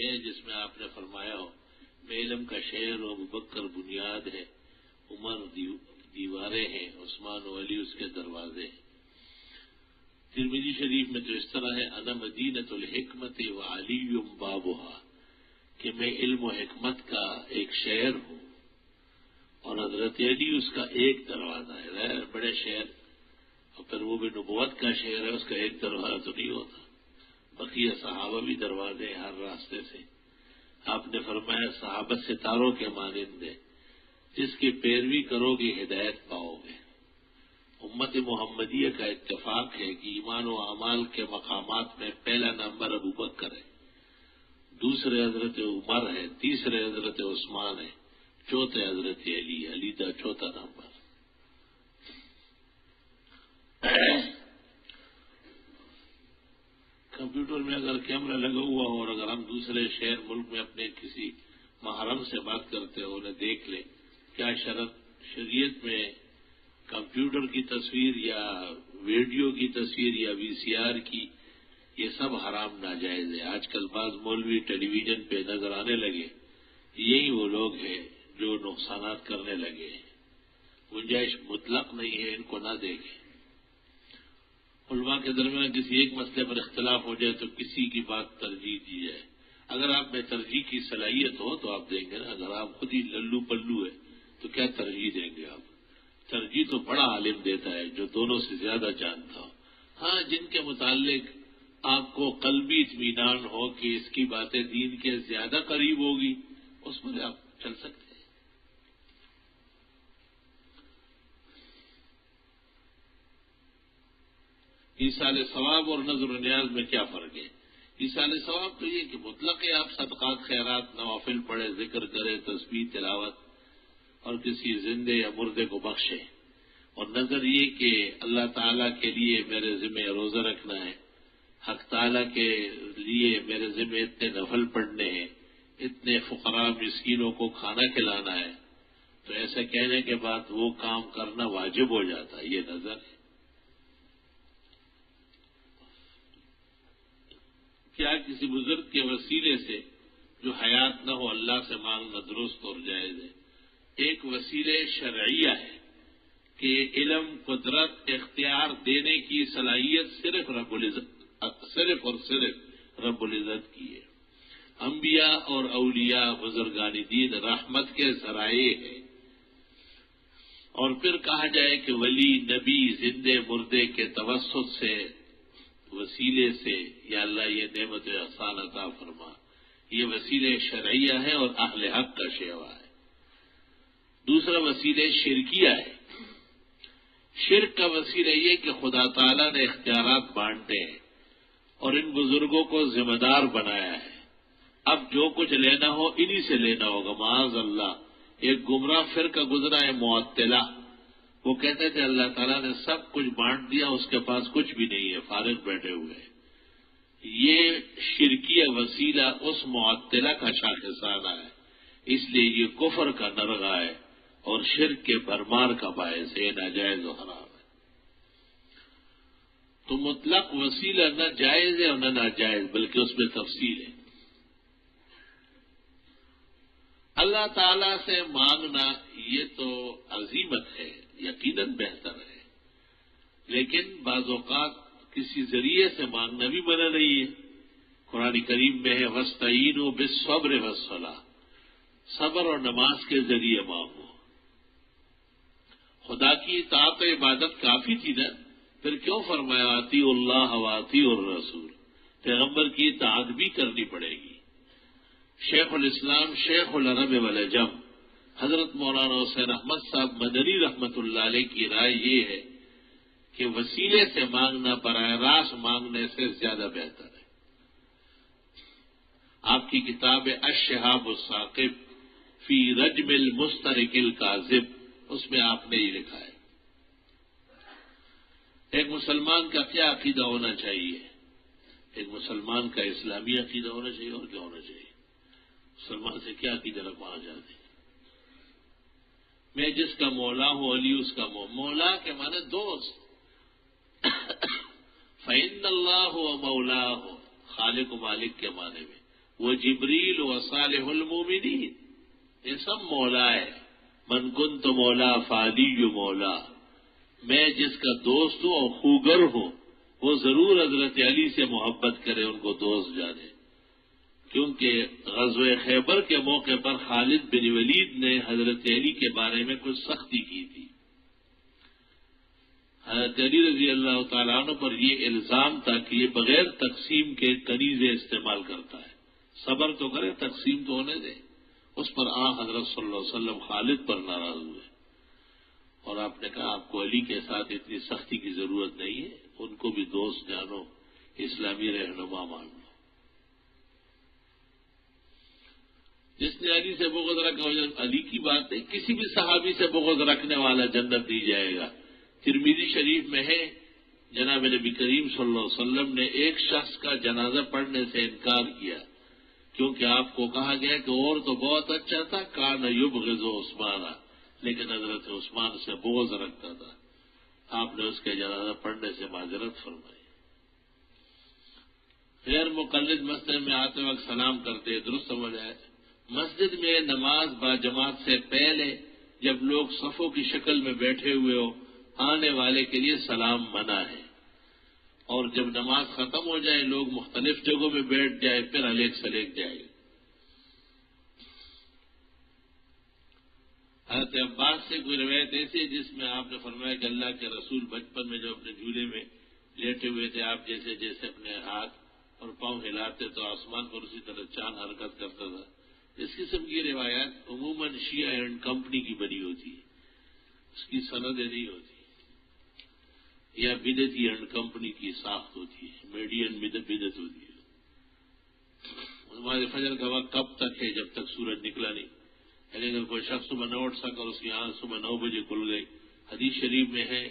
ہیں جس میں آپ نے فرمایا ہو میں علم کا شہر و ابوبکر بنیاد ہے، عمر دیواریں ہیں، عثمان و علی اس کے دروازے ہیں۔ ترمذی شریف میں تو اس طرح ہے انا مدینۃ الحکمت و علی بابھا، کہ میں علم و حکمت کا ایک شہر ہوں اور حضرت علی اس کا ایک دروازہ ہے۔ بڑے شہر اور پھر وہ بھی نبوت کا شہر ہے، اس کا ایک دروازہ تو نہیں ہوتا، بقیہ صحابہ بھی دروازے ہیں ہر راستے سے۔ آپ نے فرمایا صحابہ ستاروں کے مانند ہے، جس کی پیروی کرو گے ہدایت پاؤ گے۔ امت محمدیہ کا اتفاق ہے کہ ایمان و اعمال کے مقامات میں پہلا نمبر ابوبکر ہے، دوسرے حضرت عمر ہے، تیسرے حضرت عثمان ہے، چوتھے حضرت علی کا چوتھا نمبر۔ کمپیوٹر میں اگر کیمرہ لگا ہوا ہو اور اگر ہم دوسرے شہر ملک میں اپنے کسی محرم سے بات کرتے ہو انہیں دیکھ لیں، کیا شریعت میں کمپیوٹر کی تصویر یا ویڈیو کی تصویر یا وی سی آر کی، یہ سب حرام ناجائز ہے۔ آج کل بعض مولوی ٹیلی ویژن پہ نظر آنے لگے، یہی وہ لوگ ہیں جو نقصانات کرنے لگے ہیں۔ گنجائش مطلق نہیں ہے، ان کو نہ دیکھیں۔ علماء کے درمیان کسی ایک مسئلے پر اختلاف ہو جائے تو کسی کی بات ترجیح دی جائے۔ اگر آپ میں ترجیح کی صلاحیت ہو تو آپ دیں گے نا، اگر آپ خود ہی للو پلو ہے تو کیا ترجیح دیں گے آپ؟ ترجیح تو بڑا عالم دیتا ہے جو دونوں سے زیادہ جانتا ہو۔ ہاں، جن کے متعلق آپ کو قلبی اطمینان ہو کہ اس کی باتیں دین کے زیادہ قریب ہوگی، اس پر آپ چل سکتے ہیں۔ ایصال ثواب اور نذر و نیاز میں کیا فرق ہے؟ ایصال ثواب تو یہ کہ مطلق ہے، آپ صدقات خیرات نوافل پڑھے، ذکر کرے، تسبیح تلاوت اور کسی زندے یا مردے کو بخشے، اور نظر یہ کہ اللہ تعالیٰ کے لیے میرے ذمہ روزہ رکھنا ہے، حق تعالیٰ کے لیے میرے ذمہ اتنے نفل پڑھنے ہیں، اتنے فقراء مسکینوں کو کھانا کھلانا ہے، تو ایسا کہنے کے بعد وہ کام کرنا واجب ہو جاتا ہے، یہ نظر ہے۔ کیا کسی بزرگ کے وسیلے سے جو حیات نہ ہو اللہ سے مانگنا درست اور جائز ہے؟ ایک وسیلے شرعیہ ہے کہ علم، قدرت، اختیار دینے کی صلاحیت صرف اور صرف رب العزت کی ہے۔ انبیاء اور اولیاء بزرگان دین رحمت کے ذرائع ہیں، اور پھر کہا جائے کہ ولی نبی زندے مردے کے توسط سے، وسیلے سے، یا اللہ یہ نعمت احسان عطا فرما، یہ وسیلے شرعیہ ہے اور اہل حق کا شیوا ہے۔ دوسرا وسیلے شرکیہ ہے۔ شرک کا وسیلہ یہ کہ خدا تعالیٰ نے اختیارات بانٹے ہیں اور ان بزرگوں کو ذمہ دار بنایا ہے، اب جو کچھ لینا ہو انہی سے لینا ہوگا۔ معاذ اللہ، ایک گمراہ فرقہ گزرا ہے معطلہ، وہ کہتے تھے اللہ تعالیٰ نے سب کچھ بانٹ دیا، اس کے پاس کچھ بھی نہیں ہے، فارغ بیٹھے ہوئے۔ یہ شرکیہ وسیلہ اس معطلہ کا شاخسانہ ہے، اس لیے یہ کفر کا نرغہ ہے اور شرک کے بھرمار کا باعث ہے، ناجائز و حرام ہے۔ تو مطلق وسیلہ نہ جائز ہے اور نہ ناجائز، بلکہ اس میں تفصیل ہے۔ اللہ تعالیٰ سے مانگنا یہ تو عزیمت ہے، یقیناً بہتر ہے، لیکن بعض اوقات کسی ذریعے سے مانگنا بھی منع نہیں ہے۔ قرآن کریم میں ہے وَاسْتَعِینُوا بِالصَّبْرِ وَالصَّلَاةِ، صبر اور نماز کے ذریعے مانگو۔ خدا کی اطاعت و عبادت کافی تھی نا، پھر کیوں فرمایا اطیعوا اللہ واطیعوا الرسول؟ پیغمبر کی اطاعت بھی کرنی پڑے گی۔ شیخ الاسلام شیخ العرب والعجم حضرت مولانا حسین احمد صاحب مدنی رحمت اللہ علیہ کی رائے یہ ہے کہ وسیلے سے مانگنا براہ راست مانگنے سے زیادہ بہتر ہے۔ آپ کی کتاب الشہاب الثاقب فی رجم المسترق الکاذب، اس میں آپ نے یہ لکھا ہے۔ ایک مسلمان کا کیا عقیدہ ہونا چاہیے؟ ایک مسلمان کا اسلامی عقیدہ ہونا چاہیے، اور کیا ہونا چاہیے؟ مسلمان سے کیا عقیدہ رکھوانا چاہتے ہیں؟ میں جس کا مولا ہوں علی اس کا مولا کے معنی دوست۔ فإن اللہ و مولا ہو، خالق و مالک کے معنی میں وہ جبریل و صالح المومنین، یہ سب مولا ہے۔ من کنت مولا فعلی مولا، میں جس کا دوست ہوں اور خوگر ہوں وہ ضرور حضرت علی سے محبت کرے، ان کو دوست جانے، کیونکہ غزوہ خیبر کے موقع پر خالد بن ولید نے حضرت علی کے بارے میں کچھ سختی کی تھی۔ حضرت علی رضی اللہ تعالیٰ عنہ پر یہ الزام تھا کہ یہ بغیر تقسیم کے کنیزیں استعمال کرتا ہے، صبر تو کرے، تقسیم تو ہونے دے۔ اس پر حضرت صلی اللہ علیہ وسلم خالد پر ناراض ہوئے اور آپ نے کہا آپ کو علی کے ساتھ اتنی سختی کی ضرورت نہیں ہے، ان کو بھی دوست جانو، اسلامی رہنما مان لو۔ جس نے علی سے بغض رکھا، علی کی بات ہے، کسی بھی صحابی سے بغض رکھنے والا جنت نہیں جائے گا۔ ترمذی شریف میں ہے جناب نبی کریم صلی اللہ علیہ وسلم نے ایک شخص کا جنازہ پڑھنے سے انکار کیا، کیونکہ آپ کو کہا گیا کہ اور تو بہت اچھا تھا، کان یبغض عثمان، لیکن حضرت عثمان سے بغض رکھتا تھا۔ آپ نے اس کے جنازہ پڑھنے سے معذرت فرمائی۔ غیر مقلد مسجد میں آتے وقت سلام کرتے، درست سمجھ آئے۔ مسجد میں نماز با جماعت سے پہلے جب لوگ صفوں کی شکل میں بیٹھے ہوئے ہو، آنے والے کے لیے سلام منع ہے، اور جب نماز ختم ہو جائے لوگ مختلف جگہوں میں بیٹھ جائے پھر الیک سلیک جائے۔ حضرت عباس سے کوئی روایت ایسی ہے جس میں آپ نے فرمایا کہ اللہ کے رسول بچپن میں جو اپنے جھولے میں لیٹے ہوئے تھے، آپ جیسے جیسے اپنے ہاتھ اور پاؤں ہلاتے تو آسمان پر اسی طرح چاند حرکت کرتا تھا۔ اس قسم کی روایات عموماً شیعہ اینڈ کمپنی کی بنی ہوتی ہے، اس کی سندیں نہیں ہوتی، یا بدعتی اینڈ کمپنی کی ساخت ہوتی ہے، میڈین بدعت ہوتی ہے۔ ہمارے فجر کا وقت کب تک ہے؟ جب تک سورج نکلا نہیں، یعنی اگر کوئی شخص صبح نہ اٹھ سکا اور اس کی آنکھ صبح 9 بجے کھل گئی، حدیث شریف میں ہے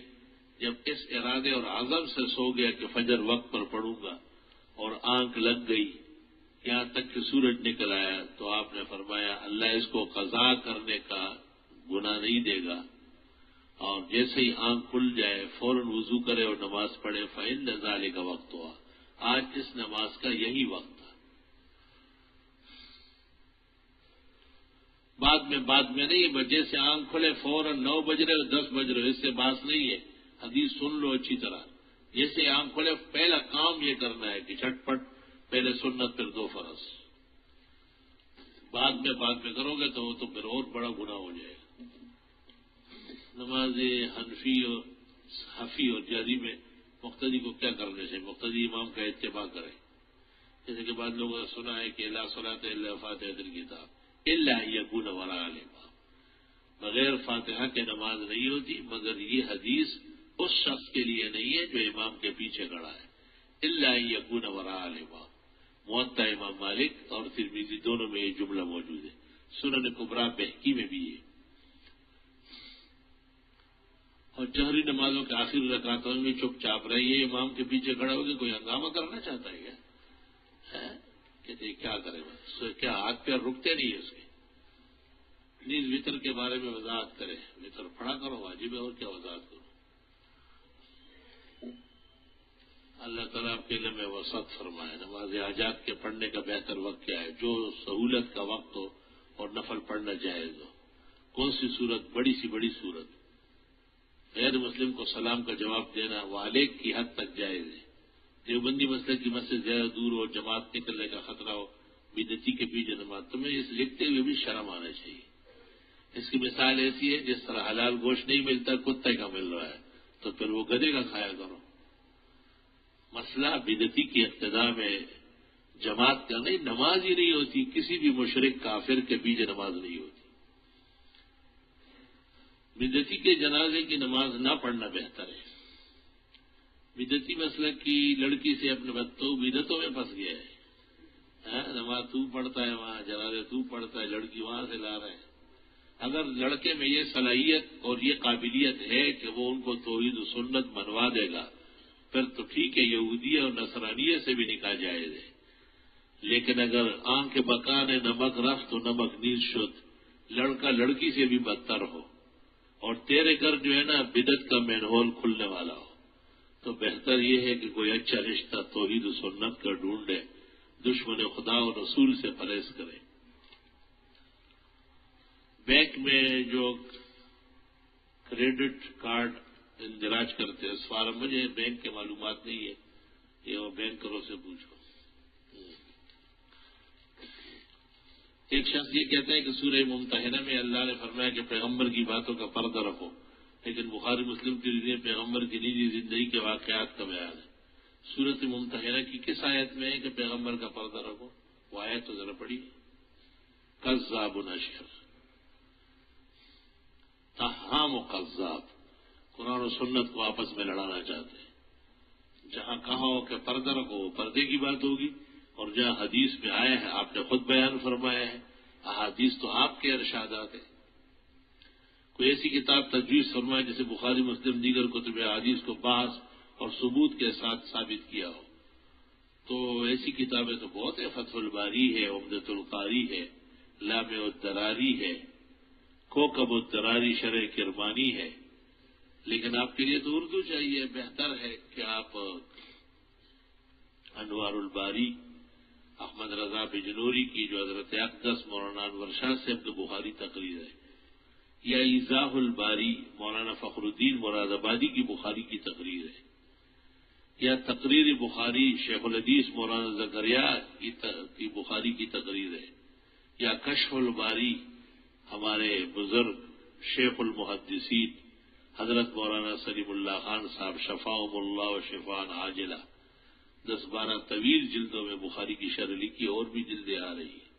جب اس ارادے اور عزم سے سو گیا کہ فجر وقت پر پڑھوں گا اور آنکھ لگ گئی یہاں تک کہ سورج نکل آیا، تو آپ نے فرمایا اللہ اس کو قضا کرنے کا گناہ نہیں دے گا، اور جیسے ہی آنکھ کھل جائے فوراً وضو کرے اور نماز پڑھے، فإن ذلک وقت ہوا، آج اس نماز کا یہی وقت تھا۔ بعد میں نہیں، جیسے آنکھ کھلے فوراً 9 بج رہے 10 بج رہے، اس سے بات نہیں ہے، حدیث سن لو اچھی طرح۔ جیسے آنکھ کھلے پہلا کام یہ کرنا ہے کہ جھٹ پٹ پہلے سنت پھر 2 فرض، بعد میں کرو گے تو وہ تو پھر اور بڑا گناہ ہو جائے گا۔ نماز حنفی اور حفی اور جاری میں مقتدی کو کیا کرنے سے؟ مقتدی امام کا اتباع کرے، جیسے کہ بعض لوگوں نے سنا ہے کہ لا صلاۃ الا فاتحۃ الکتاب الا ان یکون وراء الامام، بغیر فاتحہ کے نماز نہیں ہوتی، مگر یہ حدیث اس شخص کے لیے نہیں ہے جو امام کے پیچھے کھڑا ہے، الا ان یکون وراء الامام۔ موطا امام مالک اور ترمذی دونوں میں یہ جملہ موجود ہے، سنن کبریٰ بہقی میں بھی ہے۔ اور جہری نمازوں کے آخری رکعتوں میں چپ چاپ رہیے، امام کے پیچھے کھڑا ہو کے کوئی ہنگامہ کرنا چاہتا ہے کیا؟ کہتے کیا کرے بس، کیا ہاتھ پیر رکتے نہیں ہے اس کے؟ پلیز وطر کے بارے میں وضاحت کرے، وطر پڑھا کرو، واجب ہے، اور کیا وضاحت کرو۔ اللہ تعالیٰ آپ کے علم میں وسعت فرمائے۔ نماز حاجات کے پڑھنے کا بہتر وقت کیا ہے؟ جو سہولت کا وقت ہو اور نفل پڑھنا جائز ہو۔ کون سی صورت؟ بڑی سی بڑی صورت۔ غیر مسلم کو سلام کا جواب دینا والیک کی حد تک جائز ہے۔ دیوبندی مسئلے کی مسجد زیادہ دور ہو، جماعت نکلنے کا خطرہ ہو، بدعتی کے پیچھے نماز، تمہیں اس لکھتے ہوئے بھی شرم آنا چاہیے۔ اس کی مثال ایسی ہے جس طرح حلال گوشت نہیں ملتا کتے کا مل رہا ہے، تو پھر وہ گدھے کا کھایا کرو۔ مسئلہ بدعتی کی اقتداء میں جماعت کا نہیں، نماز ہی نہیں ہوتی، کسی بھی مشرک کافر کے پیچھے نماز نہیں ہوتی۔ بدعتی کے جنازے کی نماز نہ پڑھنا بہتر ہے۔ بدعتی مسلک کی لڑکی سے اپنے بتوں بدعتوں میں پھنس گیا ہے، نماز تو پڑھتا ہے وہاں، جنازے تو پڑھتا ہے، لڑکی وہاں سے لا رہے ہیں۔ اگر لڑکے میں یہ صلاحیت اور یہ قابلیت ہے کہ وہ ان کو توحید و سنت منوا دے گا پھر تو ٹھیک ہے، یہودیہ اور نصرانیہ سے بھی نکاح جائز ہے، لیکن اگر آنکھ بکا نے نمک رفت تو نمک نیز شد، لڑکا لڑکی سے بھی بدتر ہو اور تیرے گھر جو ہے نا بدعت کا مین ہول کھلنے والا ہو، تو بہتر یہ ہے کہ کوئی اچھا رشتہ توحید و سنت کا ڈھونڈے، دشمن خدا و رسول سے پرہیز کریں۔ بینک میں جو کریڈٹ کارڈ اندراج کرتے ہیں اس فارم مجھے بینک کے معلومات نہیں ہے، یہ وہ بینکروں سے پوچھو۔ ایک شخص یہ کہتا ہے کہ سورہ ممتحنہ میں اللہ نے فرمایا کہ پیغمبر کی باتوں کا پردہ رکھو، لیکن بخاری مسلم کے لیے پیغمبر کی نجی زندگی کے واقعات کا بیان ہے۔ سورۃ ممتحنہ کی کس آیت میں ہے کہ پیغمبر کا پردہ رکھو؟ وہ آیت تو ذرا پڑھی، کذاب اشر، تہام و قذاب، قرآن و سنت کو آپس میں لڑانا چاہتے ہیں۔ جہاں کہا ہو کہ پردہ رکھو وہ پردے کی بات ہوگی، اور جہاں حدیث میں آیا ہے آپ نے خود بیان فرمایا ہے، احادیث تو آپ کے ارشادات ہیں۔ کوئی ایسی کتاب تجویز فرمائے جسے بخاری مسلم دیگر کتب حدیث کو بحث اور ثبوت کے ساتھ ثابت کیا ہو، تو ایسی کتابیں تو بہت ہے، فتح الباری ہے، عمدۃ القاری ہے، لامع الدراری ہے، کوکب الدراری شرح کرمانی ہے، لیکن آپ کے لیے تو اردو چاہیے۔ بہتر ہے کہ آپ انوار الباری احمد رضا بجنوری کی جو حضرت اقدس مولانا انور شاہ سے عبد بخاری تقریر ہے، یا ایضاح الباری مولانا فخر الدین مراد آبادی کی بخاری کی تقریر ہے، یا تقریر بخاری شیخ الحدیث مولانا زکریا کی بخاری کی تقریر ہے، یا کشف الباری ہمارے بزرگ شیخ المحدثین حضرت مولانا سلیم اللہ خان صاحب شفاہم اللہ و شفاء عاجلہ، 10-12 طویل جلدوں میں بخاری کی شرح لکھی، اور بھی جلدیں آ رہی ہیں۔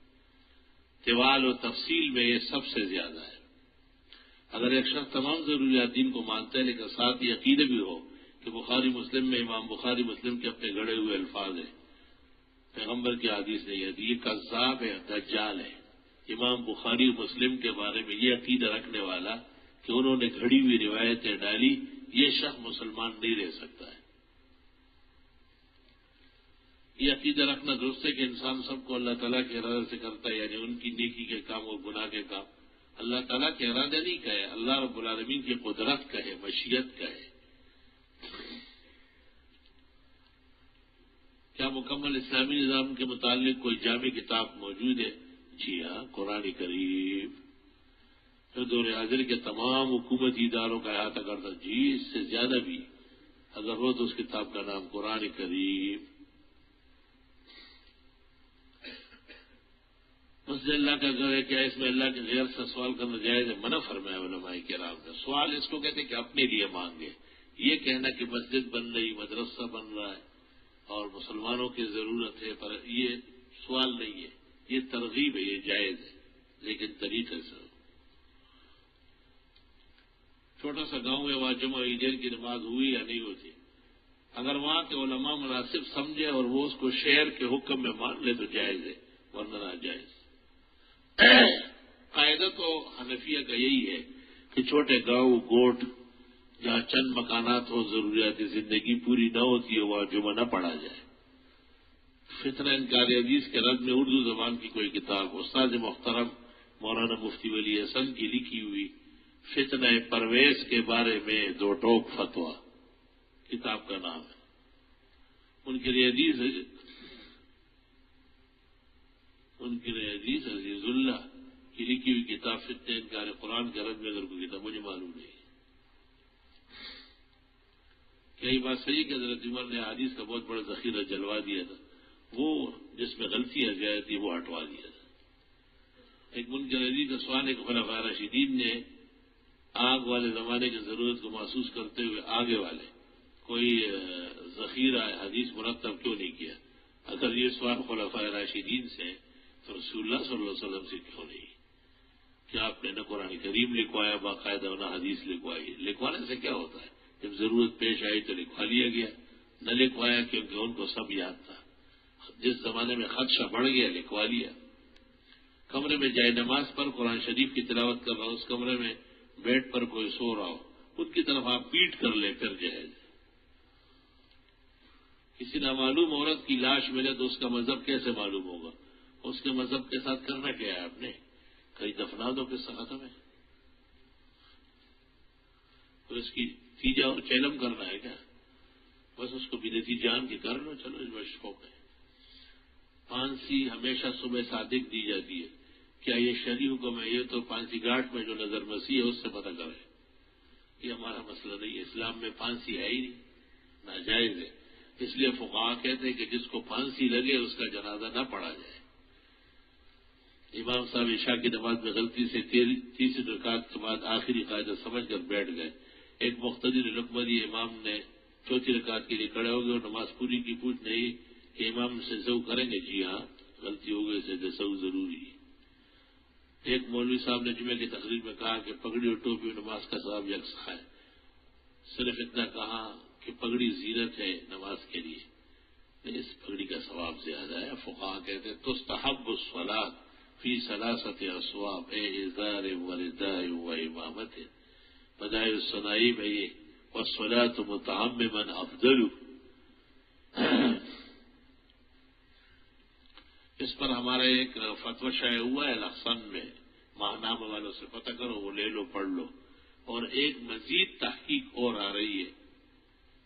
طوال و تفصیل میں یہ سب سے زیادہ ہے۔ اگر ایک شخص تمام ضروریات دین کو مانتا ہے لیکن ساتھ یہ عقیدہ بھی ہو کہ بخاری مسلم میں امام بخاری مسلم کے اپنے گڑے ہوئے الفاظ ہیں، پیغمبر کی حدیث نہیں ہے، یہ کذاب ہے، دجال ہے۔ امام بخاری مسلم کے بارے میں یہ عقیدہ رکھنے والا کہ انہوں نے گھڑی ہوئی روایتیں ڈالی، یہ شخص مسلمان نہیں رہ سکتا ہے۔ یہ عقیدہ رکھنا درست ہے کہ انسان سب کو اللہ تعالیٰ کے ارادے سے کرتا ہے، یعنی ان کی نیکی کے کام اور گناہ کے کام اللہ تعالیٰ کے ارادے نہیں کا ہے، اللہ رب العالمین کی قدرت کا ہے، مشیت کا ہے۔ کیا مکمل اسلامی نظام کے متعلق کوئی جامع کتاب موجود ہے؟ جی ہاں، قرآن کریم جو دور حاضر کے تمام حکومتی اداروں کا احاطہ کرتا، جی اس سے زیادہ بھی اگر ہو تو اس کتاب کا نام قرآن کریم۔ مسجد اللہ کا گھر ہے، کیا اس میں اللہ کے غیر سے سوال کرنا جائز ہے؟ منع فرمایا علماء کرام نے۔ سوال اس کو کہتے ہیں کہ اپنے لیے مانگے، یہ کہنا کہ مسجد بن رہی، مدرسہ بن رہا ہے اور مسلمانوں کی ضرورت ہے، پر یہ سوال نہیں ہے، یہ ترغیب ہے، یہ جائز ہے، لیکن طریقے سے۔ چھوٹا سا گاؤں ہے، وہاں جمعہ عیدین کی نماز ہوئی یا نہیں ہوتی، اگر وہاں کے علماء مناسب سمجھے اور وہ اس کو شہر کے حکم میں مان لے تو جائز ہے، ورنہ ناجائز۔ قاعدہ تو حنفیہ کا یہی ہے کہ چھوٹے گاؤں گوٹ جہاں چند مکانات ہو، ضروریات زندگی پوری نہ ہوتی ہے، وہاں جمعہ نہ پڑھا جائے۔ فتنہ انکار حدیث کے رد میں اردو زبان کی کوئی کتاب استاد محترم مولانا مفتی ولی حسن کی لکھی ہوئی فتنہ پرویز کے بارے میں 2 ٹوک فتویٰ کتاب کا نام ہے۔ ان کے لیے حدیث عزیز اللہ کی لکھی ہوئی کتاب فتنہ انکار قرآن کے رد میں اگر کوئی کتاب مجھے معلوم نہیں ہے۔ کیا یہ بات صحیح کہ حضرت عمر نے حدیث کا بہت بڑا ذخیرہ جلوا دیا تھا، وہ جس میں غلطیاں زیادہ تھی وہ ہٹوا دیا تھا؟ ایک منکر حدیث کا سوال ہے کہ خلفائے راشدین نے آگ والے زمانے کی ضرورت کو محسوس کرتے ہوئے آگے والے کوئی ذخیرہ حدیث مرتب کیوں نہیں کیا؟ اگر یہ سوال خلفائے راشدین سے تو رسول اللہ صلی اللہ علیہ وسلم سے کیوں نہیں؟ کیا آپ نے نہ قرآن کریم لکھوایا باقاعدہ، نہ حدیث لکھوائی؟ لکھوانے سے کیا ہوتا ہے؟ جب ضرورت پیش آئی تو لکھوا لیا گیا، نہ لکھوایا کیونکہ ان کو سب یاد تھا۔ جس زمانے میں خدشہ بڑھ گیا لکھوا لیا۔ کمرے میں جائے نماز پر قرآن شریف کی تلاوت کر رہا ہو، اس کمرے میں بیڈ پر کوئی سو رہا ہو، ان کی طرف آپ پیٹ کر لیں پھر جائز۔ کسی نامعلوم عورت کی لاش ملے تو اس کا مذہب کیسے معلوم ہوگا؟ اس کے مذہب کے ساتھ کرنا کیا ہے آپ نے؟ کہیں دفنا دو، قصہ ختم ہے۔ تو اس کی تیجا اور چیلم کرنا ہے کیا؟ بس اس کو بدعتی جان کے کر لو، چلو اس بس شوق ہے۔ پھانسی ہمیشہ صبح صادق دی جاتی ہے، کیا یہ شرعی حکم ہے؟ یہ تو پھانسی گھاٹ میں جو نظر مسیح ہے اس سے پتہ کرے. یہ ہمارا مسئلہ نہیں ہے، اسلام میں پھانسی ہے ہی نہیں، ناجائز ہے. اس لیے فقہا کہتے ہیں کہ جس کو پھانسی لگے اس کا جنازہ نہ پڑھا جائے. امام صاحب عشاء کی نماز میں غلطی سے تیسری رکعت کے بعد آخری قاعدہ سمجھ کر بیٹھ گئے. ایک مقتدی نے لقمہ دی، امام نے چوتھی رکعت کے لیے کھڑے ہو گئے اور نماز پوری کی. پوچھ نہیں کہ امام سے سہو کریں گے؟ جی ہاں، غلطی ہو گئی سے سہو ضروری ہے. ایک مولوی صاحب نے جمعے کی تقریر میں کہا کہ پگڑی اور ٹوپی نماز کا ثواب یکساں ہے. صرف اتنا کہا کہ پگڑی زینت ہے نماز کے لیے، اس پگڑی کا ثواب زیادہ ہے. فقہا کہتے ہیں تستحب الصلاۃ فی ثلاثۃ اصواب ازار ورداء و امامت. بدائع الصنائی میں یہ والصلاۃ متعمما افضل. اس پر ہمارا ایک فتویٰ شائع ہوا ہے الاحسن میں، ماہنامہ والوں سے پتہ کرو، وہ لے لو پڑھ لو. اور ایک مزید تحقیق اور آ رہی ہے،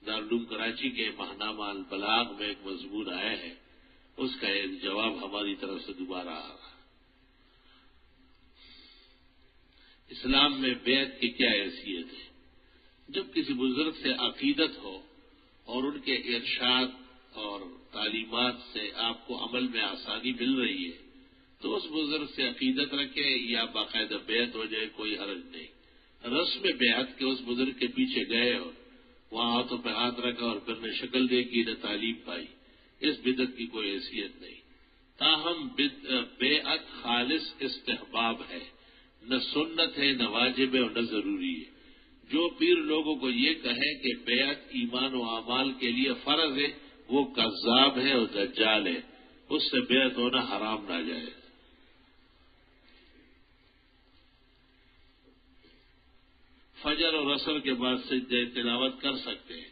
دارالعلوم کراچی کے ماہنامہ البلاغ میں ایک مضمون آیا ہے، اس کا ایک جواب ہماری طرف سے دوبارہ آ رہا. اسلام میں بیعت کی کیا حیثیت ہے؟ جب کسی بزرگ سے عقیدت ہو اور ان کے ارشاد اور تعلیمات سے آپ کو عمل میں آسانی مل رہی ہے تو اس بزرگ سے عقیدت رکھے یا باقاعدہ بیعت ہو جائے، کوئی حرج نہیں. رسم بیعت کے اس بزرگ کے پیچھے گئے اور وہاں ہاتھوں پہ ہاتھ رکھا اور پھر نے شکل دیکھی نہ تعلیم پائی، اس بدعت کی کوئی حیثیت نہیں. تاہم بیعت خالص استحباب ہے، نہ سنت ہے، نہ واجب ہے اور نہ ضروری ہے. جو پیر لوگوں کو یہ کہے کہ بیعت ایمان و اعمال کے لیے فرض ہے، وہ کذاب ہے اور دجال ہے. اس سے بیعت ہونا حرام ناجائز. فجر اور عصر کے بعد سجدہ تلاوت کر سکتے ہیں،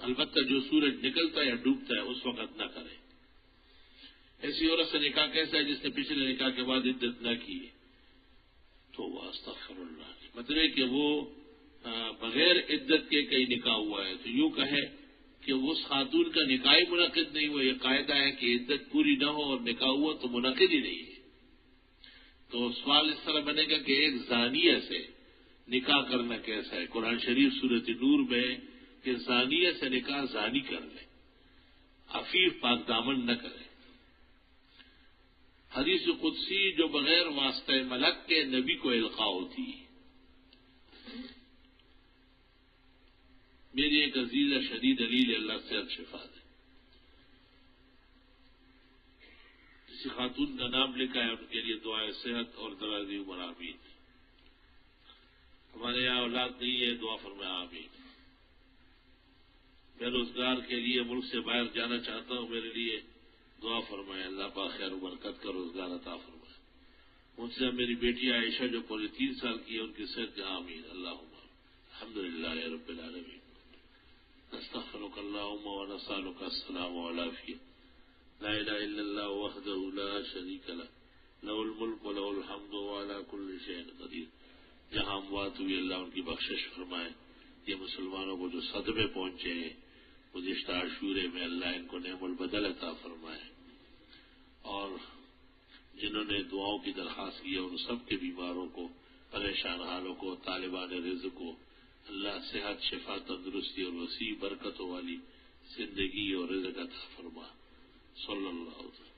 البتہ جو سورج نکلتا ہے یا ڈوبتا ہے اس وقت نہ کریں. ایسی عورت سے نکاح کیسا ہے جس نے پچھلے نکاح کے بعد عدت نہ کی؟ تو وہ استغفر اللہ، مطلب کہ وہ بغیر عدت کے کئی نکاح ہوا ہے تو یوں کہے کہ اس خاتون کا نکاح منعقد نہیں ہوا. یہ قاعدہ ہے کہ عدت پوری نہ ہو اور نکاح ہوا تو منعقد ہی نہیں ہے. تو سوال اس طرح بنے گا کہ ایک زانیہ سے نکاح کرنا کیسا ہے؟ قرآن شریف سورۃ نور میں کہ زانیہ سے نکاح زانی کر لے، عفیف پاک دامن نہ کرے. حدیث قدسی جو بغیر واسطہ ملک کے نبی کو القاء ہوتی ہے. میری ایک عزیزہ شدید علیل اللہ صحت شفا دے، کسی خاتون کا نام لکھا ہے، ان کے لیے دعائے صحت اور درازی عمر آمین. ہمارے یہاں اولاد نہیں ہے، دعا فرمائے آمین. میں روزگار کے لیے ملک سے باہر جانا چاہتا ہوں، میرے لیے دعا فرمائے، اللہ پاک خیر و برکت کا روزگار عطا فرمائے. مجھ سے میری بیٹی عائشہ جو پورے 3 سال کی ہے، ان کی صحت کا آمین. اللہم الحمدللہ رب العالمین. نستغفرک اللہم ونسألک السلام والعافیہ. لا الہ الا اللہ وحدہ لا شریک لہ، لہ الملک و لہ الحمد وعلی کل شیء قدیر. جہاں اموات ہوئی اللہ ان کی بخشش فرمائے. یہ مسلمانوں کو جو صدمے پہنچے ہیں گزشتہ عاشورے میں، اللہ ان کو نعم البدل عطا فرمائے. اور جنہوں نے دعاؤں کی درخواست کی ہے ان سب کے بیماروں کو، پریشان حالوں کو، طالبان رزق کو اللہ صحت، شفا، تندرستی اور وسیع برکتوں والی زندگی اور رزق عطا فرما. صلی اللہ علیہ وسلم.